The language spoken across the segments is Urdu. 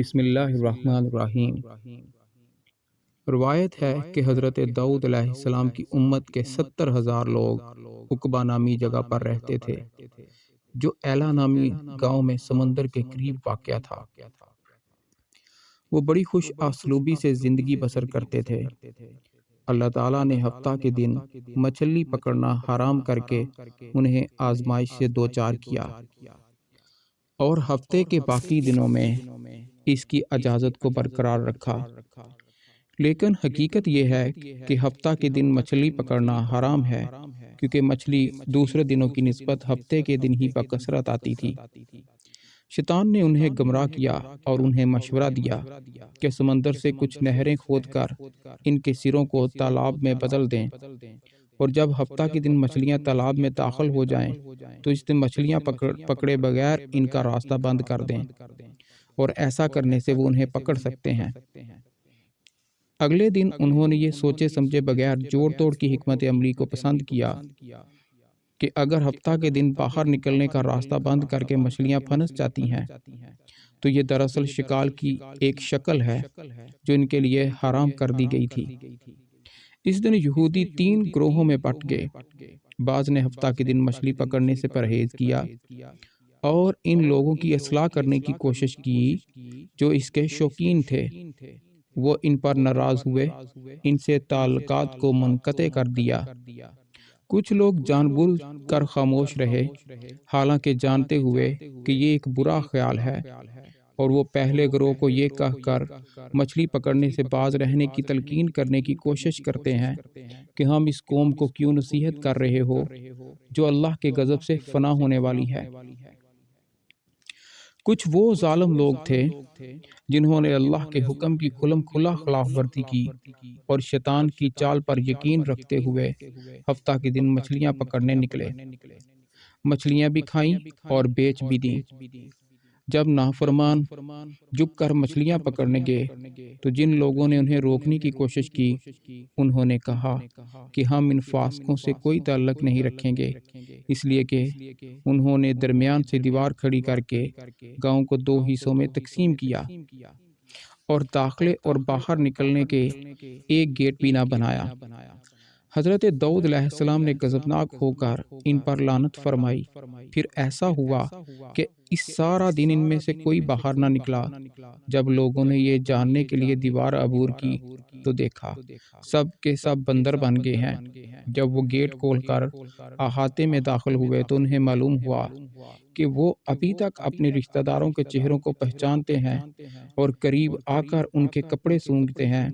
بسم اللہ الرحمن الرحیم۔ روایت ہے کہ حضرت داؤد علیہ السلام کی امت کے 70,000 لوگ عقبہ نامی جگہ پر رہتے تھے، جو ایلا نامی گاؤں میں سمندر کے قریب واقع تھا۔ وہ بڑی خوش اسلوبی سے زندگی بسر کرتے تھے۔ اللہ تعالیٰ نے ہفتہ کے دن مچھلی پکڑنا حرام کر کے انہیں آزمائش سے دوچار کیا، اور ہفتے کے باقی دنوں میں اس کی اجازت کو برقرار رکھا۔ لیکن حقیقت یہ ہے کہ ہفتہ کے دن مچھلی پکڑنا حرام ہے، کیونکہ مچھلی دوسرے دنوں کی نسبت ہفتے کے دن ہی بکثرت آتی تھی۔ شیطان نے انہیں گمراہ کیا اور انہیں مشورہ دیا کہ سمندر سے کچھ نہریں کھود کر ان کے سروں کو تالاب میں بدل دیں، اور جب ہفتہ کے دن مچھلیاں تالاب میں داخل ہو جائیں تو اس دن مچھلیاں پکڑے بغیر ان کا راستہ بند کر دیں، اور ایسا کرنے سے وہ انہیں پکڑ سکتے ہیں۔ اگلے دن انہوں نے یہ سوچے سمجھے بغیر جوڑ توڑ کی حکمت عملی کو پسند کیا کہ اگر ہفتہ کے دن باہر نکلنے کا راستہ بند کر کے مچھلیاں پھنس جاتی ہیں تو یہ دراصل شکار کی ایک شکل ہے جو ان کے لیے حرام کر دی گئی تھی۔ اس دن یہودی 3 گروہوں میں بٹ گئے۔ بعض نے ہفتہ کے دن مچھلی پکڑنے سے پرہیز کیا اور ان لوگوں کی اصلاح کرنے کی کوشش کی جو اس کے شوقین تھے۔ وہ ان پر ناراض ہوئے، ان سے تعلقات کو منقطع کر دیا۔ کچھ لوگ جان بوجھ کر خاموش رہے، حالانکہ جانتے ہوئے کہ یہ ایک برا خیال ہے، اور وہ پہلے گروہ کو یہ کہہ کر مچھلی پکڑنے سے باز رہنے کی تلقین کرنے کی کوشش کرتے ہیں کہ ہم اس قوم کو کیوں نصیحت کر رہے ہو جو اللہ کے غضب سے فنا ہونے والی ہے۔ کچھ وہ ظالم لوگ تھے جنہوں نے اللہ کے حکم کی کھلم کھلا خلاف ورزی کی اور شیطان کی چال پر یقین رکھتے ہوئے ہفتہ کے دن مچھلیاں پکڑنے نکلے۔ مچھلیاں بھی کھائیں اور بیچ بھی دیں۔ جب نافرمان جھک کر مچھلیاں پکڑنے گئے تو جن لوگوں نے انہیں روکنے کی کوشش کی انہوں نے کہا کہ ہم ان فاسقوں سے کوئی تعلق نہیں رکھیں گے، اس لیے کہ انہوں نے درمیان سے دیوار کھڑی کر کے گاؤں کو 2 حصوں میں تقسیم کیا اور داخلے اور باہر نکلنے کے ایک گیٹ بھی نہ بنایا۔ حضرت داؤد علیہ السلام نے غضبناک ہو کر ان پر لعنت فرمائی۔ پھر ایسا ہوا کہ اس سارا دن ان میں سے کوئی باہر نہ نکلا۔ جب لوگوں نے یہ جاننے کے لیے دیوار عبور کی تو دیکھا سب کے سب بندر بن گئے ہیں۔ جب وہ گیٹ کھول کر احاطے میں داخل ہوئے تو انہیں معلوم ہوا کہ وہ ابھی تک اپنے رشتہ داروں کے چہروں کو پہچانتے ہیں اور قریب آ کر ان کے کپڑے سونگھتے ہیں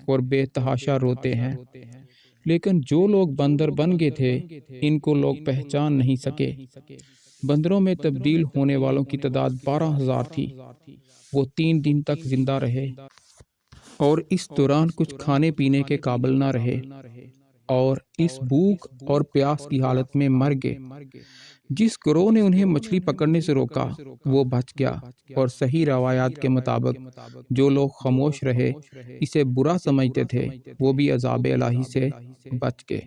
اور بے تحاشا روتے ہیں۔ لیکن جو لوگ بندر بن گئے تھے ان کو لوگ پہچان نہیں سکے۔ بندروں میں تبدیل ہونے والوں کی تعداد 12,000 تھی۔ وہ 3 دن تک زندہ رہے اور اس دوران کچھ کھانے پینے کے قابل نہ رہے، اور اس بھوک اور پیاس کی حالت میں مر گئے۔ جس گروہ نے انہیں مچھلی پکڑنے سے روکا وہ بچ گیا، اور صحیح روایات کے مطابق جو لوگ خاموش رہے، اسے برا سمجھتے تھے، وہ بھی عذاب الہی سے بچ گئے۔